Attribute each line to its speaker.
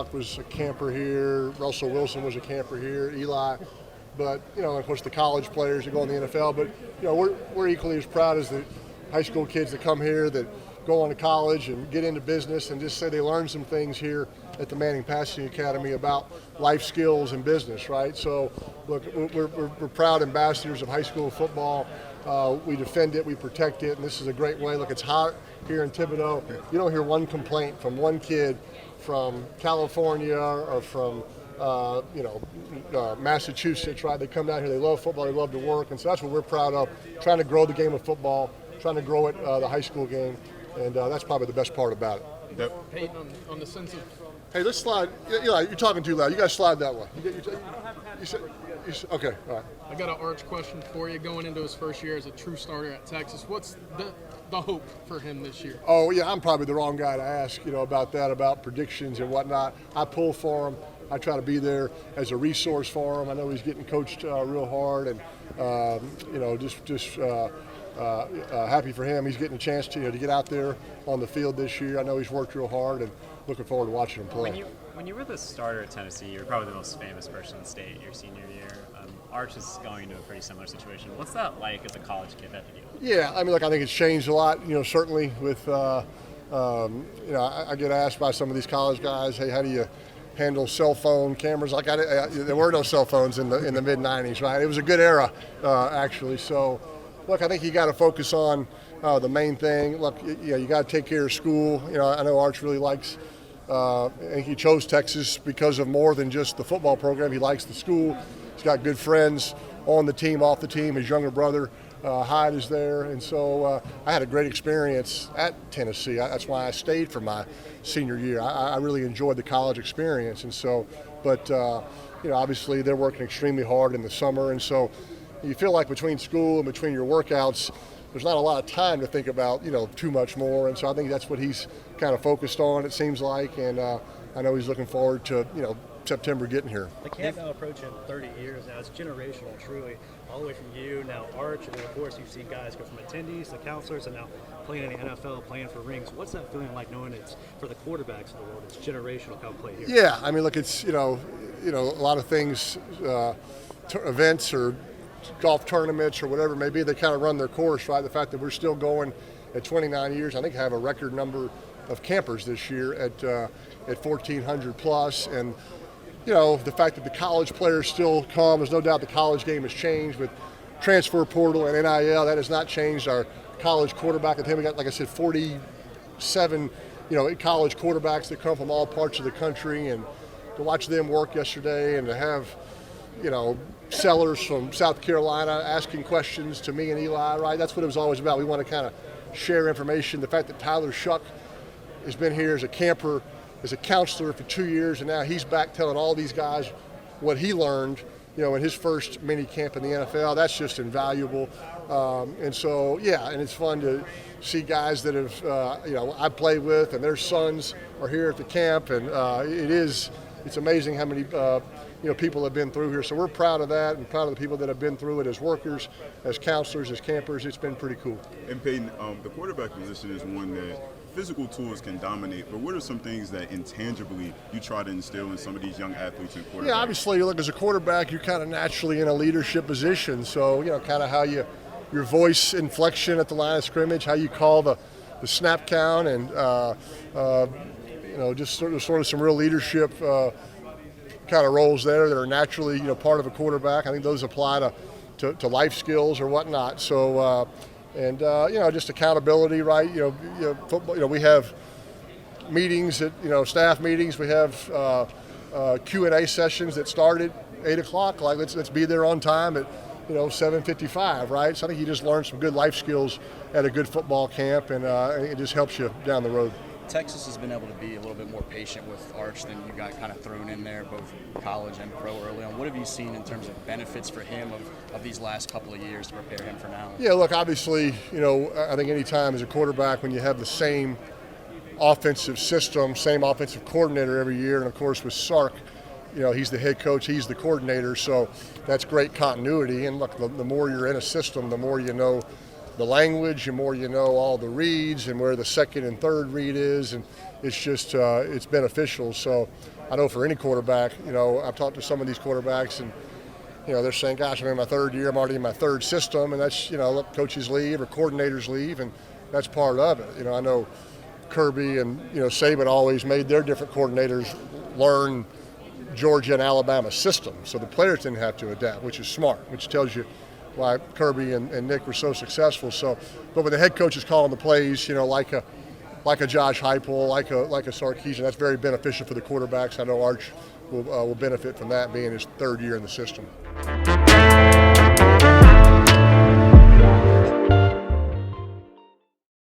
Speaker 1: Luck was a camper here. Russell Wilson was a camper here. Eli. But, of course, the college players that go in the NFL. But, we're equally as proud as the high school kids that come here that go on to college and get into business and just say they learned some things here at the Manning Passing Academy about life skills and business, right? So, look, we're proud ambassadors of high school football. We defend it, we protect it, and this is a great way. Look, it's hot here in Thibodaux. You don't hear one complaint from one kid from California or from Massachusetts, right? They come down here, they love football, they love to work, and so that's what we're proud of, trying to grow the game of football, trying to grow it, the high school game, and that's probably the best part about it.
Speaker 2: Yep. Peyton, on the sense of...
Speaker 1: Hey, let's slide. Eli, you're talking too loud. You guys slide that way. Okay, all right.
Speaker 2: I got an Arch question for you. Going into his first year as a true starter at Texas, what's the hope for him this year?
Speaker 1: Oh, yeah, I'm probably the wrong guy to ask, about that, about predictions and whatnot. I pull for him. I try to be there as a resource for him. I know he's getting coached real hard, and happy for him. He's getting a chance to get out there on the field this year. I know he's worked real hard, and looking forward to watching him play.
Speaker 3: When you were the starter at Tennessee, you were probably the most famous person in the state your senior year. Arch is going into a pretty similar situation. What's that like as a college kid that to deal with?
Speaker 1: Yeah, I think it's changed a lot. Certainly with I get asked by some of these college guys, hey, how do you handle cell phone cameras? There were no cell phones in the mid '90s, right? It was a good era, actually. So, look, I think you got to focus on the main thing. Look, you got to take care of school. I know Arch really likes. I think he chose Texas because of more than just the football program. He likes the school. He's got good friends on the team, off the team. His younger brother, Hyde, is there. And so I had a great experience at Tennessee. That's why I stayed for my senior year. I really enjoyed the college experience. And so, but, obviously they're working extremely hard in the summer. And so you feel like between school and between your workouts, there's not a lot of time to think about, too much more. And so I think that's what he's kind of focused on, it seems like. And I know he's looking forward to, September getting here.
Speaker 4: The camp now approaching 30 years now. It's generational, truly, all the way from you, now Arch, and then of course you've seen guys go from attendees to counselors and now playing in the NFL, playing for rings. What's that feeling like knowing it's for the quarterbacks of the world? It's generational come play here.
Speaker 1: Yeah, look, it's, a lot of things, events or golf tournaments or whatever it may be, they kind of run their course, right? The fact that we're still going at 29 years, I think have a record number of campers this year at 1,400 plus, and the fact that the college players still come, there's no doubt the college game has changed with transfer portal and NIL. That has not changed our college quarterback. I think we got, like I said, 47, college quarterbacks that come from all parts of the country, and to watch them work yesterday and to have, sellers from South Carolina asking questions to me and Eli, right? That's what it was always about. We want to kind of share information. The fact that Tyler Shuck has been here as a camper, as a counselor for 2 years, and now he's back telling all these guys what he learned, in his first mini camp in the NFL. That's just invaluable. And so, yeah, and it's fun to see guys that have, I played with, and their sons are here at the camp, and it's amazing how many, people have been through here. So we're proud of that, and proud of the people that have been through it as workers, as counselors, as campers. It's been pretty cool.
Speaker 5: And Peyton, the quarterback position is one that physical tools can dominate, but what are some things that intangibly you try to instill in some of these young athletes and quarterbacks?
Speaker 1: Yeah, obviously, look, as a quarterback, you're kind of naturally in a leadership position. So, kind of how your voice inflection at the line of scrimmage, how you call the snap count, and, just sort of some real leadership kind of roles there that are naturally, part of a quarterback. I think those apply to life skills or whatnot. So, just accountability, right? Football. We have meetings staff meetings. We have Q&A sessions that start at 8 o'clock. Like let's be there on time at 7:55, right? So I think you just learn some good life skills at a good football camp, and it just helps you down the road.
Speaker 6: Texas has been able to be a little bit more patient with Arch than you got kind of thrown in there, both college and pro early on. What have you seen in terms of benefits for him of these last couple of years to prepare him for now?
Speaker 1: Yeah, look, obviously, I think any time as a quarterback when you have the same offensive system, same offensive coordinator every year, and of course with Sark, he's the head coach, he's the coordinator, so that's great continuity. And look, the more you're in a system, the more you know the language, the more you know all the reads and where the second and third read is, and it's just it's beneficial. So I know for any quarterback, I've talked to some of these quarterbacks, and they're saying, gosh, I'm in my third year, I'm already in my third system, and that's, coaches leave or coordinators leave, and that's part of it. I know Kirby and, Saban always made their different coordinators learn Georgia and Alabama system, so the players didn't have to adapt, which is smart, which tells you why Kirby and Nick were so successful. So, but when the head coach is calling the plays, like a Josh Heupel, like a Sarkisian, that's very beneficial for the quarterbacks. I know Arch will benefit from that being his third year in the system.